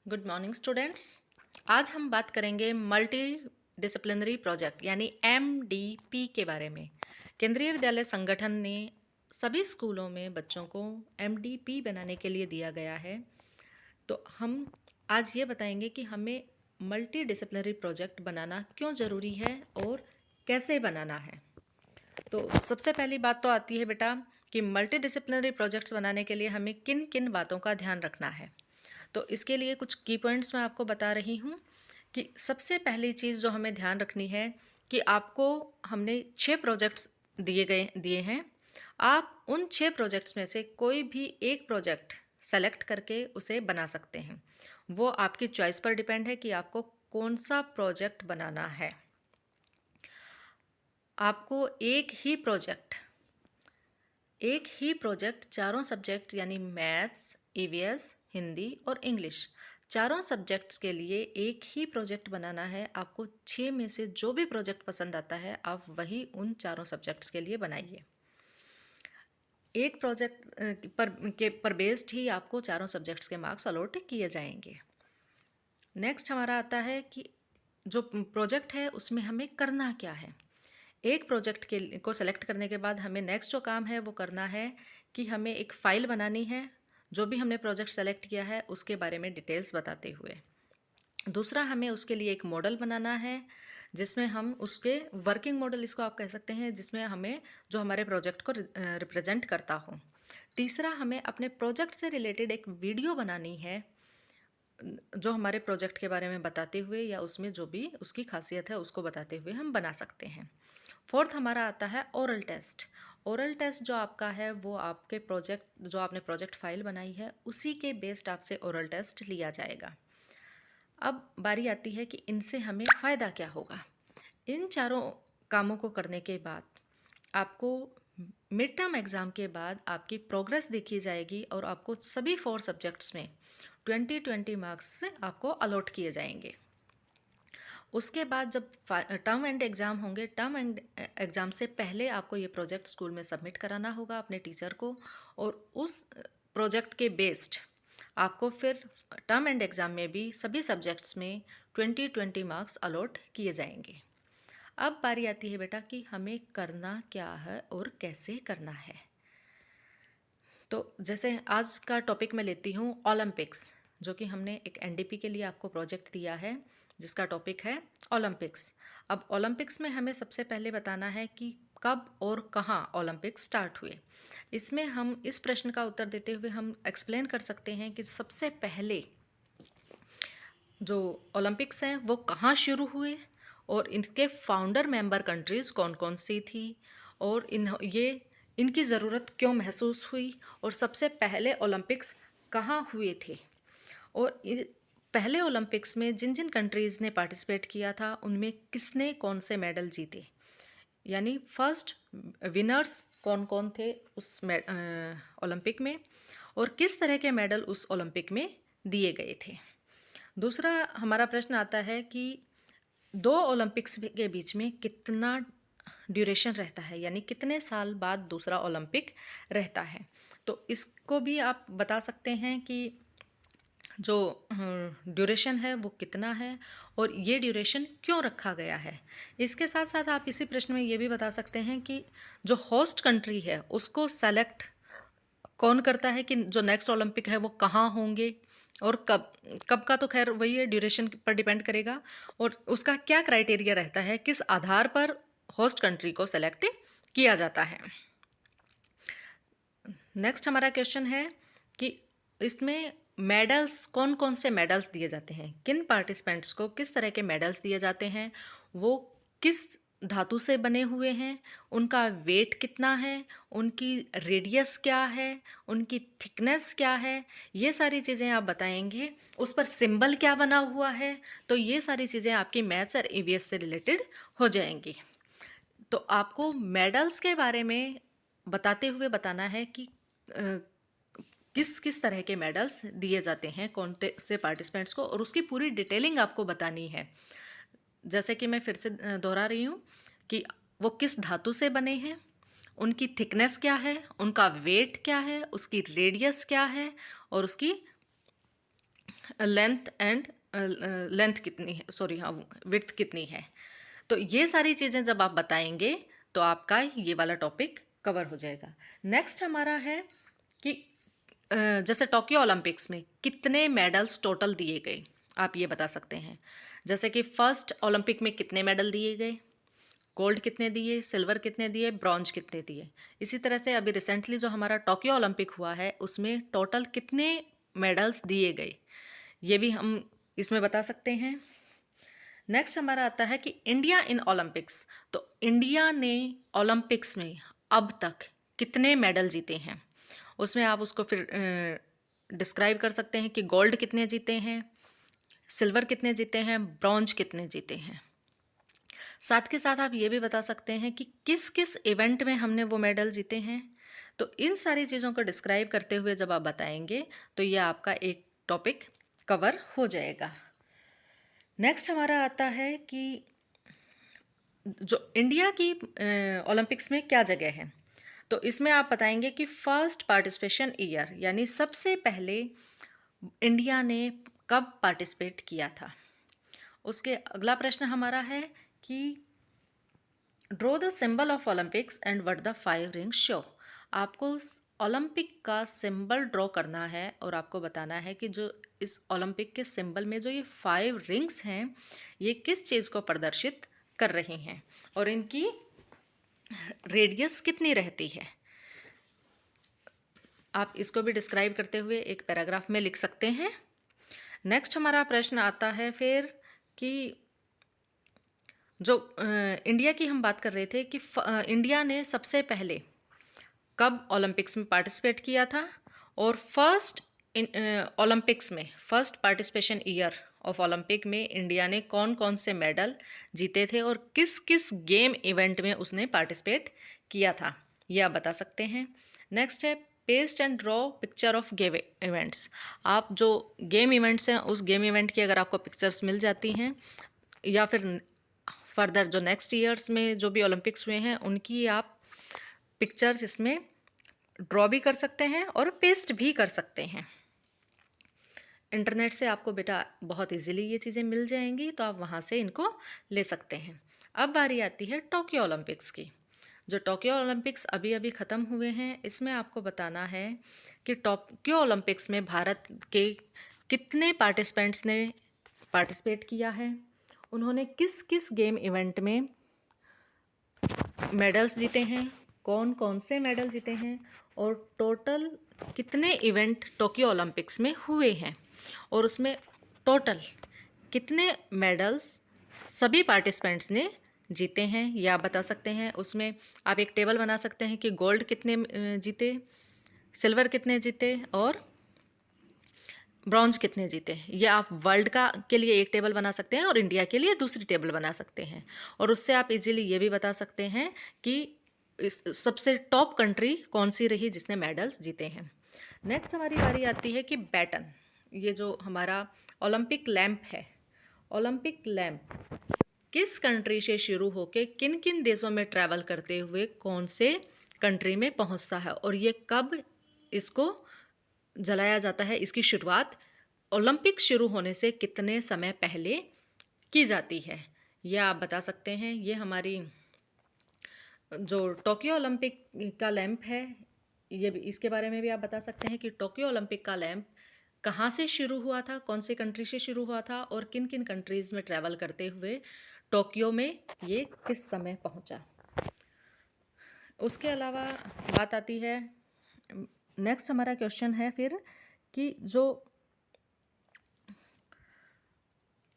Good morning students. आज हम बात करेंगे मल्टी डिसिप्लिनरी प्रोजेक्ट यानी MDP के बारे में। केंद्रीय विद्यालय संगठन ने सभी स्कूलों में बच्चों को MDP बनाने के लिए दिया गया है। तो हम आज ये बताएंगे कि हमें मल्टी डिसिप्लिनरी प्रोजेक्ट बनाना क्यों ज़रूरी है और कैसे बनाना है। तो सबसे पहली बात तो आती है बेटा कि मल्टी डिसिप्लिनरी प्रोजेक्ट्स बनाने के लिए हमें किन किन बातों का ध्यान रखना है। तो इसके लिए कुछ की पॉइंट्स मैं आपको बता रही हूँ कि सबसे पहली चीज़ जो हमें ध्यान रखनी है कि आपको हमने 6 प्रोजेक्ट्स दिए हैं। आप उन 6 प्रोजेक्ट्स में से कोई भी एक प्रोजेक्ट सेलेक्ट करके उसे बना सकते हैं। वो आपकी चॉइस पर डिपेंड है कि आपको कौन सा प्रोजेक्ट बनाना है। आपको एक ही प्रोजेक्ट चारों सब्जेक्ट यानी मैथ्स, ईवीएस, हिंदी और इंग्लिश, चारों सब्जेक्ट्स के लिए एक ही प्रोजेक्ट बनाना है। आपको 6 में से जो भी प्रोजेक्ट पसंद आता है आप वही उन चारों सब्जेक्ट्स के लिए बनाइए। एक प्रोजेक्ट पर बेस्ड ही आपको चारों सब्जेक्ट्स के मार्क्स अलॉट किए जाएंगे। नेक्स्ट हमारा आता है कि जो प्रोजेक्ट है उसमें हमें करना क्या है। एक प्रोजेक्ट को सेलेक्ट करने के बाद हमें नेक्स्ट जो काम है वो करना है कि हमें एक फ़ाइल बनानी है जो भी हमने प्रोजेक्ट सेलेक्ट किया है उसके बारे में डिटेल्स बताते हुए। दूसरा, हमें उसके लिए एक मॉडल बनाना है जिसमें हम उसके वर्किंग मॉडल इसको आप कह सकते हैं, जिसमें हमें जो हमारे प्रोजेक्ट को रिप्रेजेंट करता हो। तीसरा, हमें अपने प्रोजेक्ट से रिलेटेड एक वीडियो बनानी है जो हमारे प्रोजेक्ट के बारे में बताते हुए या उसमें जो भी उसकी खासियत है उसको बताते हुए हम बना सकते हैं। फोर्थ हमारा आता है ओरल टेस्ट। ओरल टेस्ट जो आपका है वो आपके प्रोजेक्ट जो आपने प्रोजेक्ट फाइल बनाई है उसी के बेस्ड आपसे ओरल टेस्ट लिया जाएगा। अब बारी आती है कि इनसे हमें फ़ायदा क्या होगा। इन चारों कामों को करने के बाद आपको मिड टर्म एग्ज़ाम के बाद आपकी प्रोग्रेस देखी जाएगी और आपको सभी 4 सब्जेक्ट्स में 20-20 मार्क्स से आपको अलॉट किए जाएंगे। उसके बाद जब टर्म एंड एग्ज़ाम होंगे, टर्म एंड एग्ज़ाम से पहले आपको ये प्रोजेक्ट स्कूल में सबमिट कराना होगा अपने टीचर को, और उस प्रोजेक्ट के बेस्ड आपको फिर टर्म एंड एग्ज़ाम में भी सभी सब्जेक्ट्स में 20-20 मार्क्स अलॉट किए जाएंगे। अब बारी आती है बेटा कि हमें करना क्या है और कैसे करना है। तो जैसे आज का टॉपिक मैं लेती हूँ ओलंपिक्स, जो कि हमने एक एनडीपी के लिए आपको प्रोजेक्ट दिया है जिसका टॉपिक है ओलंपिक्स। अब ओलंपिक्स में हमें सबसे पहले बताना है कि कब और कहाँ ओलंपिक्स स्टार्ट हुए। इसमें हम इस प्रश्न का उत्तर देते हुए हम एक्सप्लेन कर सकते हैं कि सबसे पहले जो ओलंपिक्स हैं वो कहाँ शुरू हुए और इनके फाउंडर मेंबर कंट्रीज़ कौन कौन सी थी, और इनकी ज़रूरत क्यों महसूस हुई, और सबसे पहले ओलंपिक्स कहाँ हुए थे, और पहले ओलंपिक्स में जिन जिन कंट्रीज़ ने पार्टिसिपेट किया था उनमें किसने कौन से मेडल जीते, यानी फर्स्ट विनर्स कौन कौन थे उस ओलंपिक में, और किस तरह के मेडल उस ओलंपिक में दिए गए थे। दूसरा हमारा प्रश्न आता है कि 2 ओलंपिक्स के बीच में कितना ड्यूरेशन रहता है, यानी कितने साल बाद दूसरा ओलंपिक रहता है। तो इसको भी आप बता सकते हैं कि जो ड्यूरेशन है वो कितना है और ये ड्यूरेशन क्यों रखा गया है। इसके साथ साथ आप इसी प्रश्न में ये भी बता सकते हैं कि जो होस्ट कंट्री है उसको सेलेक्ट कौन करता है कि जो नेक्स्ट ओलंपिक है वो कहाँ होंगे और कब। कब का तो खैर वही है, ड्यूरेशन पर डिपेंड करेगा, और उसका क्या क्राइटेरिया रहता है, किस आधार पर होस्ट कंट्री को सेलेक्ट किया जाता है। नेक्स्ट हमारा क्वेश्चन है कि इसमें मेडल्स कौन कौन से मेडल्स दिए जाते हैं, किन पार्टिसिपेंट्स को किस तरह के मेडल्स दिए जाते हैं, वो किस धातु से बने हुए हैं, उनका वेट कितना है, उनकी रेडियस क्या है, उनकी थिकनेस क्या है, ये सारी चीज़ें आप बताएंगे। उस पर सिंबल क्या बना हुआ है, तो ये सारी चीज़ें आपकी मैथ्स और ईवीएस से रिलेटेड हो जाएंगी। तो आपको मेडल्स के बारे में बताते हुए बताना है कि किस किस तरह के मेडल्स दिए जाते हैं कौन से पार्टिसिपेंट्स को, और उसकी पूरी डिटेलिंग आपको बतानी है। जैसे कि मैं फिर से दोहरा रही हूँ कि वो किस धातु से बने हैं, उनकी थिकनेस क्या है, उनका वेट क्या है, उसकी रेडियस क्या है, और उसकी लेंथ एंड लेंथ कितनी है, सॉरी हाँ, विड्थ कितनी है। तो ये सारी चीज़ें जब आप बताएंगे तो आपका ये वाला टॉपिक कवर हो जाएगा। नेक्स्ट हमारा है कि जैसे टोक्यो ओलंपिक्स में कितने मेडल्स टोटल दिए गए, आप ये बता सकते हैं। जैसे कि फर्स्ट ओलंपिक में कितने मेडल दिए गए, गोल्ड कितने दिए, सिल्वर कितने दिए, ब्रॉन्ज कितने दिए। इसी तरह से अभी रिसेंटली जो हमारा टोक्यो ओलंपिक हुआ है उसमें टोटल कितने मेडल्स दिए गए, ये भी हम इसमें बता सकते हैं। नेक्स्ट हमारा आता है कि इंडिया इन ओलंपिक्स, तो इंडिया ने ओलंपिक्स में अब तक कितने मेडल जीते हैं, उसमें आप उसको फिर डिस्क्राइब कर सकते हैं कि गोल्ड कितने जीते हैं, सिल्वर कितने जीते हैं, ब्रॉन्ज कितने जीते हैं। साथ के साथ आप ये भी बता सकते हैं कि किस किस इवेंट में हमने वो मेडल जीते हैं। तो इन सारी चीज़ों को डिस्क्राइब करते हुए जब आप बताएंगे तो ये आपका एक टॉपिक कवर हो जाएगा। नेक्स्ट हमारा आता है कि जो इंडिया की ओलंपिक्स में क्या जगह है, तो इसमें आप बताएंगे कि फर्स्ट पार्टिसिपेशन ईयर, यानी सबसे पहले इंडिया ने कब पार्टिसिपेट किया था। उसके अगला प्रश्न हमारा है कि draw the symbol of Olympics and what the 5 rings show. आपको ओलंपिक का सिंबल ड्रॉ करना है और आपको बताना है कि जो इस ओलंपिक के सिंबल में जो ये 5 रिंग्स हैं ये किस चीज़ को प्रदर्शित कर रही हैं और इनकी रेडियस कितनी रहती है। आप इसको भी डिस्क्राइब करते हुए एक पैराग्राफ में लिख सकते हैं। नेक्स्ट हमारा प्रश्न आता है फिर कि जो इंडिया की हम बात कर रहे थे कि इंडिया ने सबसे पहले कब ओलंपिक्स में पार्टिसिपेट किया था और फर्स्ट ओलंपिक्स में first participation year of Olympic में इंडिया ने कौन कौन से मेडल जीते थे और किस किस गेम इवेंट में उसने पार्टिसिपेट किया था, ये आप बता सकते हैं। नेक्स्ट है paste and draw picture of game events. आप जो गेम इवेंट्स हैं उस गेम इवेंट की अगर आपको पिक्चर्स मिल जाती हैं या फिर फर्दर जो नेक्स्ट ईयर्स में जो भी ओलंपिक्स हुए हैं उनकी आप पिक्चर्स इसमें ड्रॉ भी कर सकते हैं और पेस्ट भी कर सकते हैं। इंटरनेट से आपको बेटा बहुत इजीली ये चीज़ें मिल जाएंगी, तो आप वहाँ से इनको ले सकते हैं। अब बारी आती है टोक्यो ओलंपिक्स की। जो टोक्यो ओलंपिक्स अभी अभी ख़त्म हुए हैं, इसमें आपको बताना है कि टोक्यो ओलंपिक्स में भारत के कितने पार्टिसिपेंट्स ने पार्टिसिपेट किया है, उन्होंने किस किस गेम इवेंट में मेडल्स जीते हैं, कौन कौन से मेडल जीते हैं और टोटल कितने इवेंट टोक्यो ओलंपिक्स में हुए हैं और उसमें टोटल कितने मेडल्स सभी पार्टिसिपेंट्स ने जीते हैं, ये आप बता सकते हैं। उसमें आप एक टेबल बना सकते हैं कि गोल्ड कितने जीते, सिल्वर कितने जीते और ब्रॉन्ज कितने जीते। ये आप वर्ल्ड का के लिए एक टेबल बना सकते हैं और इंडिया के लिए दूसरी टेबल बना सकते हैं। और उससे आप इजीली ये भी बता सकते हैं कि इस सबसे टॉप कंट्री कौन सी रही जिसने मेडल्स जीते हैं। नेक्स्ट हमारी बारी आती है कि बैटन, ये जो हमारा ओलंपिक लैंप है, ओलंपिक लैंप किस कंट्री से शुरू होकर किन किन देशों में ट्रैवल करते हुए कौन से कंट्री में पहुंचता है और ये कब इसको जलाया जाता है। इसकी शुरुआत ओलंपिक शुरू होने से कितने समय पहले की जाती है, यह आप बता सकते हैं। ये हमारी जो टोक्यो ओलंपिक का लैंप है, ये भी इसके बारे में भी आप बता सकते हैं कि टोक्यो ओलंपिक का लैंप कहाँ से शुरू हुआ था, कौन सी कंट्री से शुरू हुआ था और किन किन कंट्रीज़ में ट्रैवल करते हुए टोक्यो में ये किस समय पहुँचा। उसके अलावा बात आती है, नेक्स्ट हमारा क्वेश्चन है फिर कि जो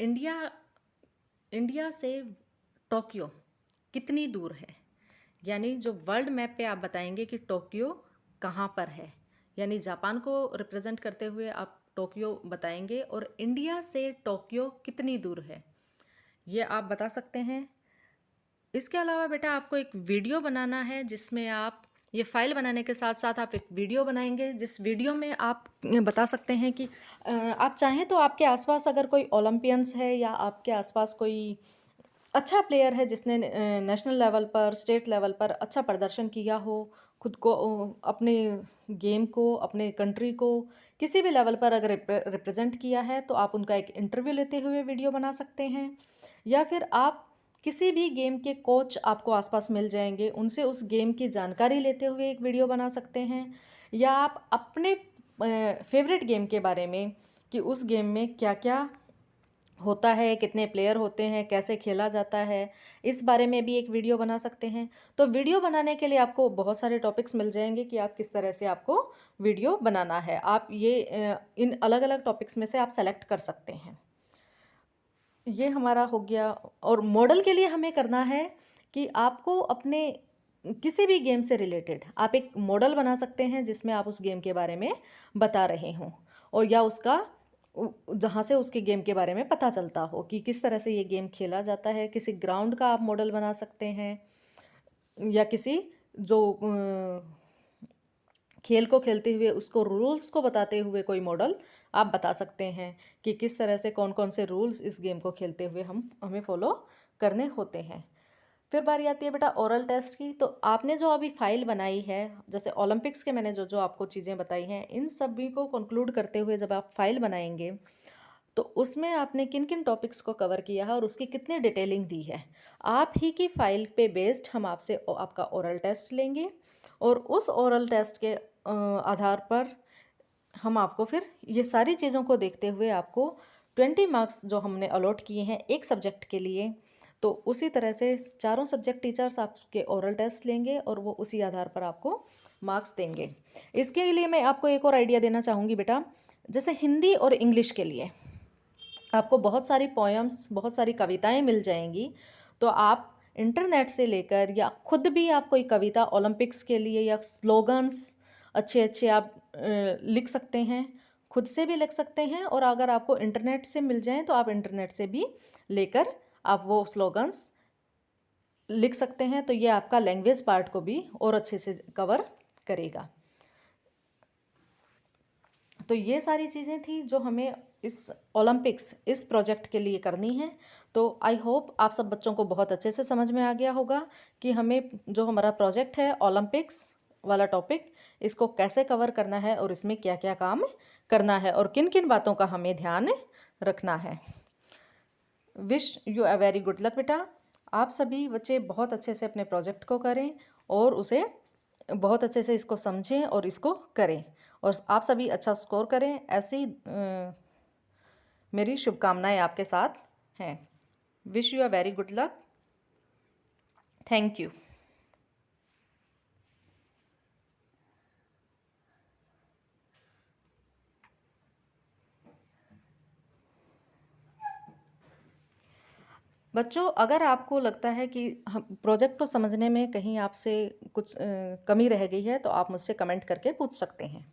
इंडिया से टोक्यो कितनी दूर है, यानी जो वर्ल्ड मैप पे आप बताएंगे कि टोक्यो कहाँ पर है, यानी जापान को रिप्रेजेंट करते हुए आप टोक्यो बताएंगे और इंडिया से टोक्यो कितनी दूर है, ये आप बता सकते हैं। इसके अलावा बेटा आपको एक वीडियो बनाना है जिसमें आप ये फाइल बनाने के साथ साथ आप एक वीडियो बनाएंगे, जिस वीडियो में आप बता सकते हैं कि आप चाहें तो आपके आसपास अगर कोई ओलंपियंस है या आपके आसपास कोई अच्छा प्लेयर है जिसने नेशनल लेवल पर, स्टेट लेवल पर अच्छा प्रदर्शन किया हो, खुद को अपने गेम को, अपने कंट्री को किसी भी लेवल पर अगर रिप्रेजेंट किया है तो आप उनका एक इंटरव्यू लेते हुए वीडियो बना सकते हैं। या फिर आप किसी भी गेम के कोच आपको आसपास मिल जाएंगे, उनसे उस गेम की जानकारी लेते हुए एक वीडियो बना सकते हैं। या आप अपने फेवरेट गेम के बारे में कि उस गेम में क्या क्या होता है, कितने प्लेयर होते हैं, कैसे खेला जाता है, इस बारे में भी एक वीडियो बना सकते हैं। तो वीडियो बनाने के लिए आपको बहुत सारे टॉपिक्स मिल जाएंगे कि आप किस तरह से आपको वीडियो बनाना है। आप ये इन अलग अलग टॉपिक्स में से आप सेलेक्ट कर सकते हैं। ये हमारा हो गया। और मॉडल के लिए हमें करना है कि आपको अपने किसी भी गेम से रिलेटेड आप एक मॉडल बना सकते हैं जिसमें आप उस गेम के बारे में बता रहे हों, और या उसका जहाँ से उसके गेम के बारे में पता चलता हो कि किस तरह से ये गेम खेला जाता है। किसी ग्राउंड का आप मॉडल बना सकते हैं, या किसी जो खेल को खेलते हुए उसको रूल्स को बताते हुए कोई मॉडल आप बता सकते हैं कि किस तरह से कौन कौन से रूल्स इस गेम को खेलते हुए हमें फॉलो करने होते हैं। फिर बारी आती है बेटा ओरल टेस्ट की। तो आपने जो अभी फाइल बनाई है, जैसे ओलंपिक्स के मैंने जो जो आपको चीज़ें बताई हैं, इन सभी को कंक्लूड करते हुए जब आप फाइल बनाएंगे तो उसमें आपने किन किन टॉपिक्स को कवर किया है और उसकी कितनी डिटेलिंग दी है, आप ही की फाइल पे बेस्ड हम आपसे आपका ओरल टेस्ट लेंगे। और उस ओरल टेस्ट के आधार पर हम आपको फिर ये सारी चीज़ों को देखते हुए आपको 20 मार्क्स जो हमने अलॉट किए हैं एक सब्जेक्ट के लिए, तो उसी तरह से चारों सब्जेक्ट टीचर्स आपके ओरल टेस्ट लेंगे और वो उसी आधार पर आपको मार्क्स देंगे। इसके लिए मैं आपको एक और आइडिया देना चाहूँगी बेटा। जैसे हिंदी और इंग्लिश के लिए आपको बहुत सारी पोएम्स, बहुत सारी कविताएं मिल जाएंगी। तो आप इंटरनेट से लेकर या खुद भी आप कोई कविता ओलंपिक्स के लिए या स्लोगन्स अच्छे अच्छे आप लिख सकते हैं, खुद से भी लिख सकते हैं। और अगर आपको इंटरनेट से मिल जाएं तो आप इंटरनेट से भी लेकर आप वो स्लोगन्स लिख सकते हैं। तो ये आपका लैंग्वेज पार्ट को भी और अच्छे से कवर करेगा। तो ये सारी चीज़ें थी जो हमें इस ओलंपिक्स इस प्रोजेक्ट के लिए करनी है। तो आई होप आप सब बच्चों को बहुत अच्छे से समझ में आ गया होगा कि हमें जो हमारा प्रोजेक्ट है ओलंपिक्स वाला टॉपिक, इसको कैसे कवर करना है और इसमें क्या क्या काम करना है और किन किन बातों का हमें ध्यान रखना है। Wish you a very good luck बेटा। आप सभी बच्चे बहुत अच्छे से अपने प्रोजेक्ट को करें और उसे बहुत अच्छे से इसको समझें और इसको करें, और आप सभी अच्छा स्कोर करें। ऐसी मेरी शुभकामनाएं आपके साथ हैं। Wish you a very good luck. Thank you. बच्चों, अगर आपको लगता है कि हम प्रोजेक्ट को समझने में कहीं आपसे कुछ कमी रह गई है तो आप मुझसे कमेंट करके पूछ सकते हैं।